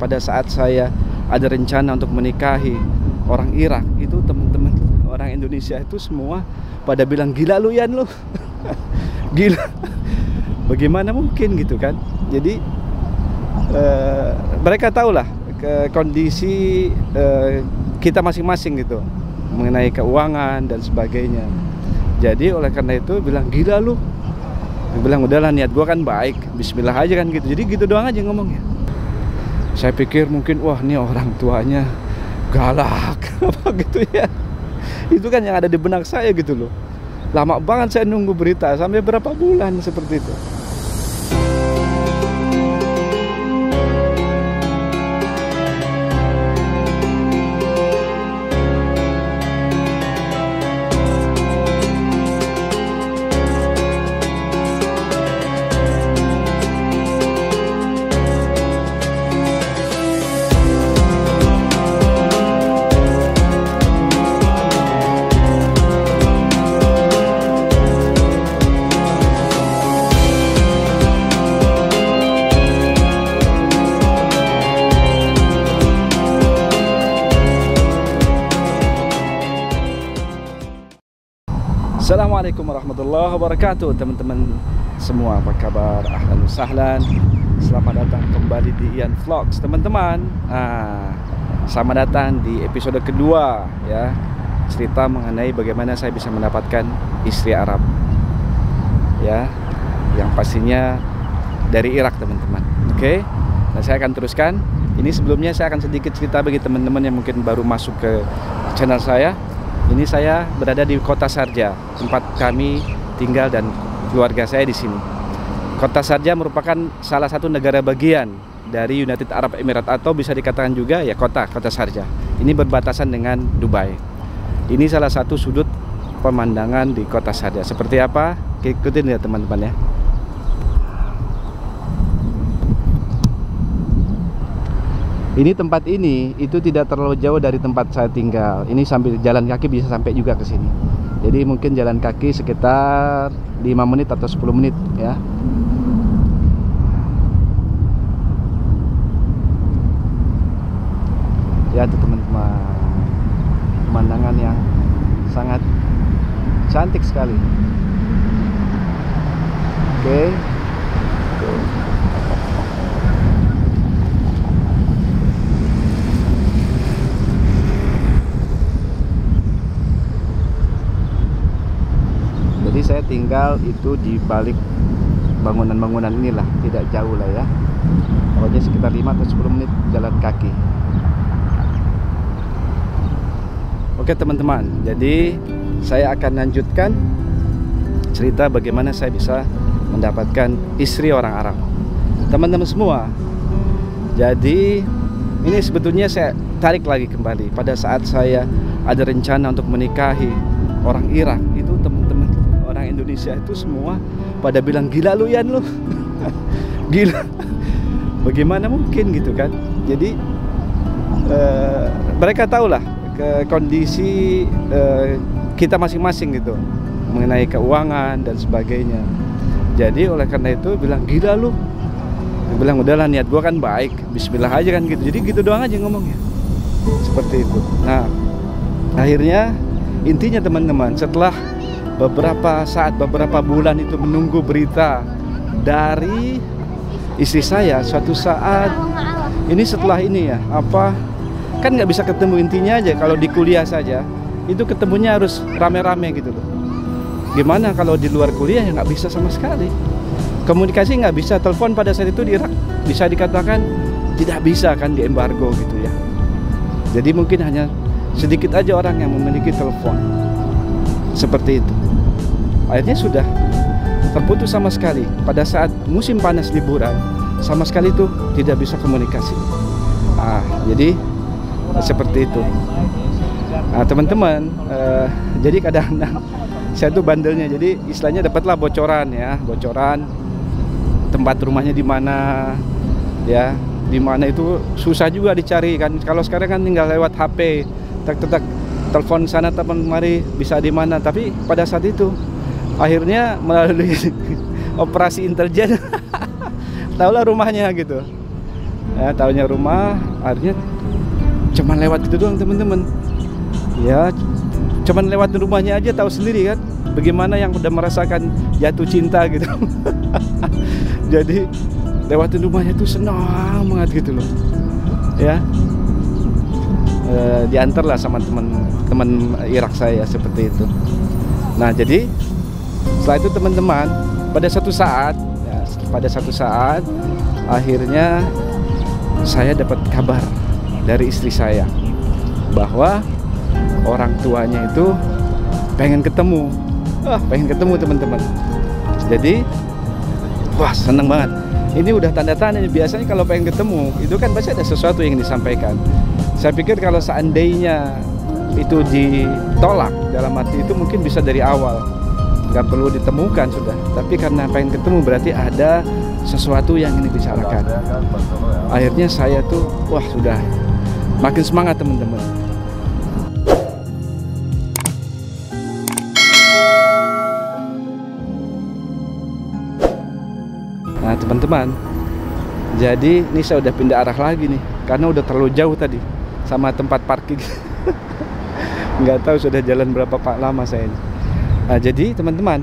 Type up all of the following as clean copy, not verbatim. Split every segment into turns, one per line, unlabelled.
pada saat saya ada rencana untuk menikahi orang Irak, itu teman-teman orang Indonesia itu semua pada bilang, gila lu Yan lu. Gila. Bagaimana mungkin gitu kan. Jadi mereka tahulah kondisi kita masing-masing gitu mengenai keuangan dan sebagainya. Jadi oleh karena itu bilang, gila lu. Dia bilang, udahlah niat gua kan baik, bismillah aja kan gitu. Jadi gitu doang aja ngomongnya. Saya pikir mungkin wah ini orang tuanya galak apa gitu ya. Itu kan yang ada di benak saya gitu loh. Lama banget saya nunggu berita, sampai berapa bulan seperti itu. Assalamualaikum warahmatullahi wabarakatuh. Teman-teman semua, apa kabar? Ahlan wa sahlan. Selamat datang kembali di Ian Vlogs, teman-teman. Selamat datang di episode kedua ya. Cerita mengenai bagaimana saya bisa mendapatkan istri Arab. Ya, yang pastinya dari Irak, teman-teman. Oke. Nah, saya akan teruskan. Ini sebelumnya saya akan sedikit cerita bagi teman-teman yang mungkin baru masuk ke channel saya. Ini saya berada di Kota Sharjah, tempat kami tinggal dan keluarga saya di sini. Kota Sharjah merupakan salah satu negara bagian dari United Arab Emirates, atau bisa dikatakan juga ya kota Sharjah. Ini berbatasan dengan Dubai. Ini salah satu sudut pemandangan di Kota Sharjah. Seperti apa? Ikutin ya teman-teman ya. Ini tempat ini itu tidak terlalu jauh dari tempat saya tinggal. Ini sambil jalan kaki bisa sampai juga ke sini. Jadi mungkin jalan kaki sekitar 5 menit atau 10 menit ya. Ya itu teman-teman, pemandangan yang sangat cantik sekali. Oke. Jadi saya tinggal itu di balik bangunan-bangunan inilah, tidak jauh lah ya. Pokoknya sekitar 5 atau 10 menit jalan kaki. Oke teman-teman, jadi saya akan lanjutkan cerita bagaimana saya bisa mendapatkan istri orang Arab. Teman-teman semua, jadi ini sebetulnya saya tarik lagi kembali pada saat saya ada rencana untuk menikahi orang Irak. Itu teman-teman orang Indonesia itu semua pada bilang, gila lu Yan lu. Gila. Bagaimana mungkin gitu kan. Jadi mereka tahulah kondisi kita masing-masing gitu mengenai keuangan dan sebagainya. Jadi oleh karena itu bilang, gila lu. Dia bilang, udahlah niat gua kan baik, bismillah aja kan gitu. Jadi gitu doang aja ngomongnya. Seperti itu. Nah, akhirnya intinya teman-teman, setelah beberapa saat, beberapa bulan itu menunggu berita dari istri saya, suatu saat ini setelah ini ya, kan nggak bisa ketemu. Intinya aja kalau di kuliah saja itu ketemunya harus rame-rame gitu loh. Gimana kalau di luar kuliah ya nggak bisa sama sekali. Komunikasi nggak bisa, telepon pada saat itu di Irak bisa dikatakan tidak bisa kan, di embargo gitu ya. Jadi mungkin hanya sedikit aja orang yang memiliki telepon. Seperti itu. Akhirnya sudah terputus sama sekali. Pada saat musim panas liburan, sama sekali itu tidak bisa komunikasi. Jadi seperti itu. Teman-teman, jadi kadang-kadang saya tuh bandelnya. Jadi istilahnya dapatlah bocoran ya, bocoran tempat rumahnya di mana ya, di mana itu susah juga dicari kan. Kalau sekarang kan tinggal lewat HP, tak telepon sana teman mari bisa di mana. Tapi pada saat itu akhirnya melalui operasi intelijen tahulah rumahnya gitu. Ya, tahunya rumah, akhirnya cuman lewat gitu doang teman-teman. Ya, cuman lewat rumahnya aja tahu sendiri kan, bagaimana yang udah merasakan jatuh cinta gitu. Jadi lewatin rumahnya tuh senang banget gitu loh. Ya, diantar lah sama teman-teman Irak saya seperti itu. Nah, jadi setelah itu teman-teman, pada satu saat akhirnya saya dapat kabar dari istri saya bahwa orang tuanya itu pengen ketemu. Pengen ketemu teman-teman. Jadi wah, seneng banget. Ini udah tanda-tanda. Biasanya kalau pengen ketemu itu kan pasti ada sesuatu yang disampaikan. Saya pikir kalau seandainya itu ditolak, dalam arti itu mungkin bisa dari awal, nggak perlu ditemukan sudah. Tapi karena pengen ketemu berarti ada sesuatu yang ingin dibicarakan. Akhirnya saya tuh wah, sudah makin semangat teman-teman. Nah teman-teman, jadi ini saya udah pindah arah lagi nih, karena udah terlalu jauh tadi sama tempat parkir. Nggak tahu sudah jalan berapa lama saya ini. Nah, jadi teman-teman,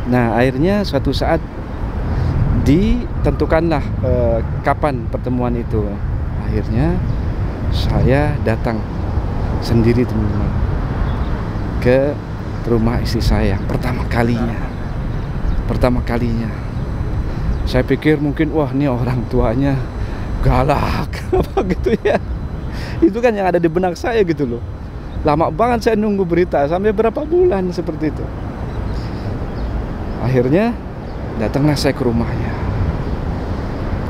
nah akhirnya suatu saat ditentukanlah kapan pertemuan itu. Akhirnya saya datang sendiri teman-teman ke rumah istri saya pertama kalinya. Saya pikir mungkin wah, ini orang tuanya galak apa gitu ya. Itu kan yang ada di benak saya gitu loh. Lama banget saya nunggu berita, sampai berapa bulan seperti itu. Akhirnya datanglah saya ke rumahnya,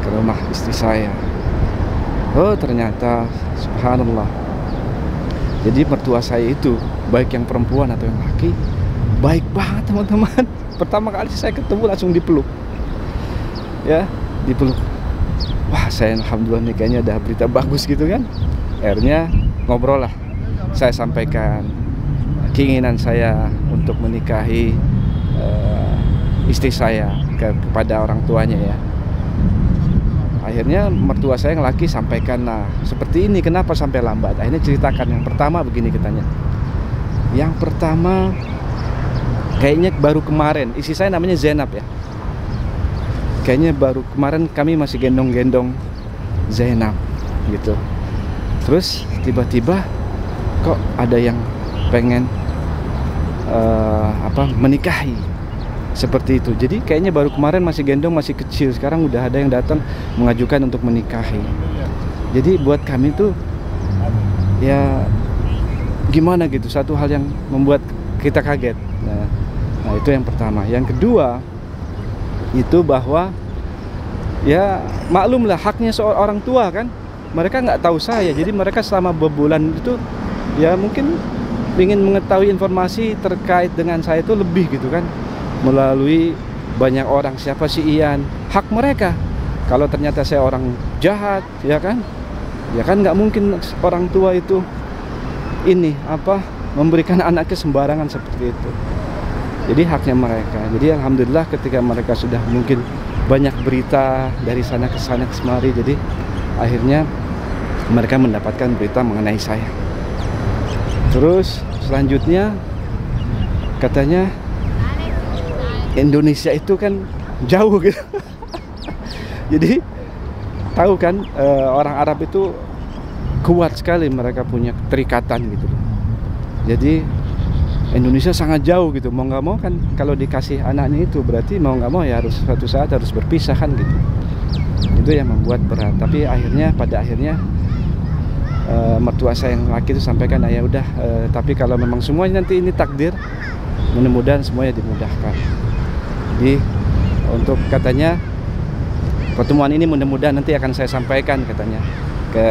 ke rumah istri saya. Oh ternyata subhanallah, jadi mertua saya itu, baik yang perempuan atau yang laki, baik banget teman-teman. Pertama kali saya ketemu langsung dipeluk. Ya, dipeluk. Wah, saya alhamdulillah nih, kayaknya ada berita bagus gitu kan. Akhirnya ngobrol lah. Saya sampaikan keinginan saya untuk menikahi istri saya kepada orang tuanya ya. Akhirnya mertua saya yang laki sampaikan, nah seperti ini, kenapa sampai lambat. Akhirnya ceritakan. Yang pertama begini katanya. Yang pertama kayaknya baru kemarin, istri saya namanya Zainab ya. Kayaknya baru kemarin kami masih gendong-gendong Zainab gitu. Terus tiba-tiba kok ada yang pengen menikahi seperti itu. Jadi kayaknya baru kemarin masih gendong, masih kecil, sekarang udah ada yang datang mengajukan untuk menikahi. Jadi buat kami tuh ya gimana gitu, satu hal yang membuat kita kaget. Nah itu yang pertama. Yang kedua itu bahwa ya maklumlah haknya seorang tua kan, mereka nggak tahu saya, jadi mereka selama berbulan itu ya mungkin ingin mengetahui informasi terkait dengan saya itu lebih gitu kan, melalui banyak orang, siapa sih Ian. Hak mereka. Kalau ternyata saya orang jahat ya kan nggak mungkin orang tua itu ini memberikan anaknya sembarangan seperti itu. Jadi haknya mereka. Jadi alhamdulillah ketika mereka sudah mungkin banyak berita dari sana ke sana ke semari, jadi akhirnya mereka mendapatkan berita mengenai saya. Terus selanjutnya katanya Indonesia itu kan jauh gitu. Jadi tahu kan orang Arab itu kuat sekali, mereka punya keterikatan gitu. Jadi Indonesia sangat jauh gitu, mau nggak mau kan kalau dikasih anaknya itu berarti mau nggak mau ya harus suatu saat harus berpisah kan gitu. Itu yang membuat berat. Tapi pada akhirnya mertua saya yang laki itu sampaikan, ya udah, tapi kalau memang semuanya nanti ini takdir, mudah-mudahan semuanya dimudahkan. Jadi untuk katanya pertemuan ini mudah-mudahan nanti akan saya sampaikan katanya ke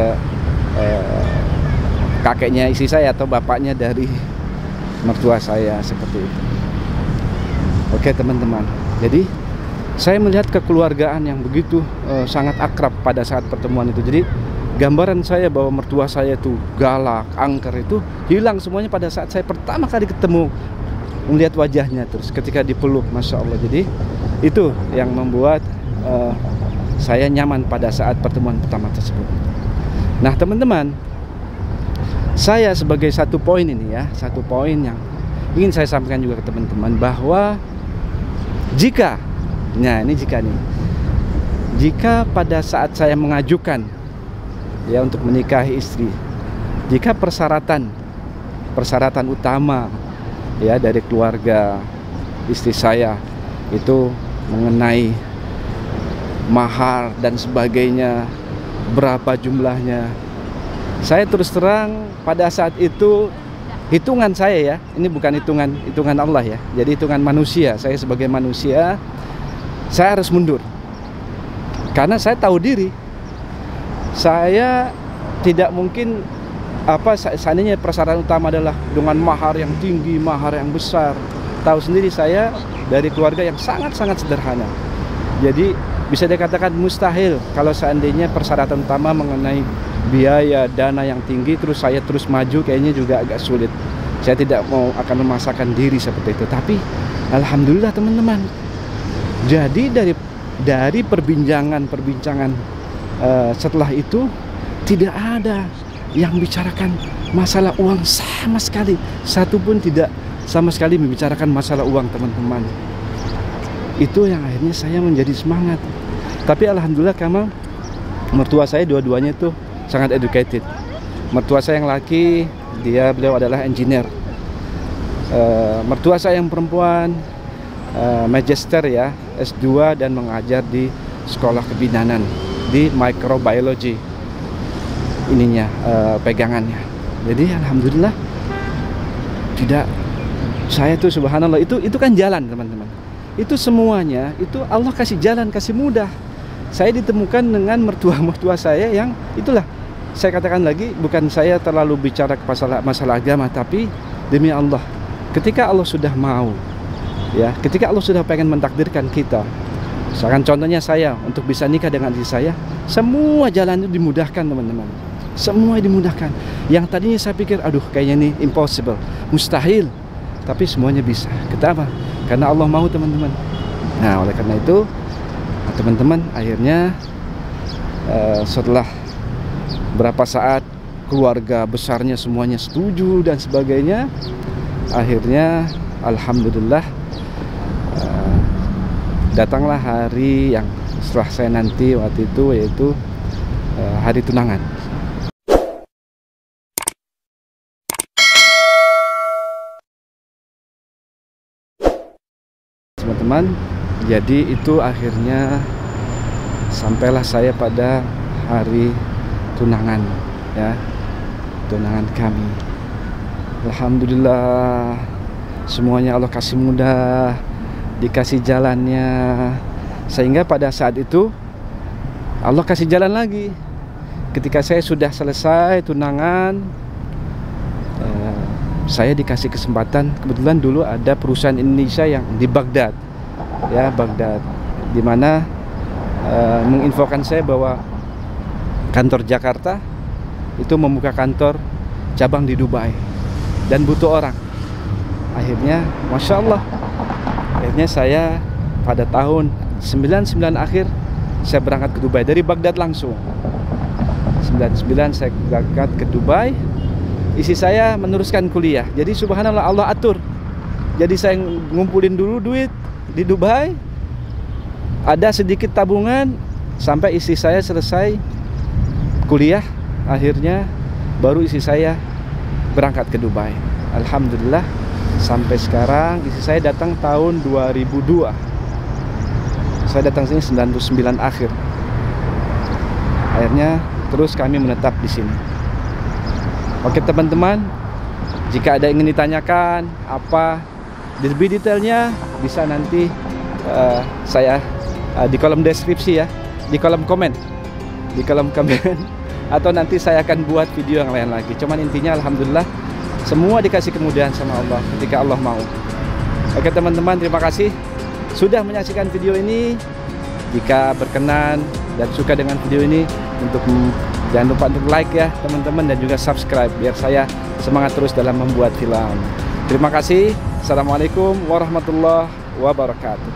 kakeknya istri saya atau bapaknya dari mertua saya seperti itu. Oke teman-teman, jadi saya melihat kekeluargaan yang begitu sangat akrab pada saat pertemuan itu. Jadi gambaran saya bahwa mertua saya itu galak, angker itu hilang semuanya pada saat saya pertama kali ketemu, melihat wajahnya terus ketika dipeluk, masya Allah. Jadi itu yang membuat saya nyaman pada saat pertemuan pertama tersebut. Nah teman-teman, saya sebagai satu poin ini ya, satu poin yang ingin saya sampaikan juga ke teman-teman, bahwa jika, nah ini jika pada saat saya mengajukan ya untuk menikahi istri, jika persyaratan utama ya dari keluarga istri saya itu mengenai mahar dan sebagainya, berapa jumlahnya, saya terus terang pada saat itu, hitungan saya ya, ini bukan hitungan Allah ya, jadi hitungan manusia, saya sebagai manusia saya harus mundur karena saya tahu diri saya tidak mungkin seandainya persyaratan utama adalah dengan mahar yang tinggi, mahar yang besar. Tahu sendiri saya dari keluarga yang sangat-sangat sederhana, jadi bisa dikatakan mustahil kalau seandainya persyaratan utama mengenai biaya dana yang tinggi terus saya terus maju, kayaknya juga agak sulit. Saya tidak mau akan memaksakan diri seperti itu. Tapi alhamdulillah teman-teman, jadi dari perbincangan setelah itu tidak ada yang bicarakan masalah uang sama sekali, satu pun tidak sama sekali membicarakan masalah uang teman-teman. Itu yang akhirnya saya menjadi semangat. Tapi alhamdulillah karena mertua saya dua-duanya itu sangat educated. Mertua saya yang laki, beliau adalah engineer. Mertua saya yang perempuan magister ya, S2 dan mengajar di sekolah kebidanan di microbiology ininya, pegangannya. Jadi alhamdulillah tidak, saya tuh subhanallah, itu kan jalan teman-teman. Itu semuanya itu Allah kasih jalan, kasih mudah. Saya ditemukan dengan mertua saya yang itulah, saya katakan lagi, bukan saya terlalu bicara masalah agama, tapi demi Allah, ketika Allah sudah mau ya, ketika Allah sudah pengen mentakdirkan kita, misalkan contohnya saya untuk bisa nikah dengan istri saya, semua jalan itu dimudahkan teman-teman, semua dimudahkan. Yang tadinya saya pikir aduh kayaknya ini impossible, mustahil, tapi semuanya bisa. Kenapa? Karena Allah mau teman-teman. Nah oleh karena itu teman-teman, akhirnya setelah berapa saat keluarga besarnya semuanya setuju dan sebagainya, akhirnya alhamdulillah datanglah hari yang setelah saya nanti waktu itu, yaitu hari tunangan. Teman-teman, jadi itu akhirnya sampailah saya pada hari tunangan ya, tunangan kami. Alhamdulillah semuanya Allah kasih mudah, dikasih jalannya, sehingga pada saat itu Allah kasih jalan lagi. Ketika saya sudah selesai tunangan, saya dikasih kesempatan. Kebetulan dulu ada perusahaan Indonesia yang di Baghdad ya, Baghdad, dimana menginfokan saya bahwa kantor Jakarta itu membuka kantor cabang di Dubai dan butuh orang. Akhirnya Masya Allah, akhirnya saya pada tahun 99 akhir saya berangkat ke Dubai dari Baghdad langsung. 99 saya berangkat ke Dubai. Isi saya meneruskan kuliah. Jadi subhanallah Allah atur. Jadi saya ngumpulin dulu duit di Dubai, ada sedikit tabungan sampai istri saya selesai kuliah. Akhirnya baru istri saya berangkat ke Dubai. Alhamdulillah sampai sekarang. Istri saya datang tahun 2002. Saya datang sini 99 akhir. Akhirnya terus kami menetap di sini. Oke teman-teman, jika ada yang ingin ditanyakan apa lebih detailnya, bisa nanti saya di kolom deskripsi ya, di kolom komen atau nanti saya akan buat video yang lain lagi. Cuman intinya alhamdulillah semua dikasih kemudahan sama Allah ketika Allah mau. Oke teman-teman, terima kasih sudah menyaksikan video ini. Jika berkenan dan suka dengan video ini, jangan lupa untuk like ya teman-teman, dan juga subscribe biar saya semangat terus dalam membuat film. Terima kasih. Assalamualaikum warahmatullahi wabarakatuh.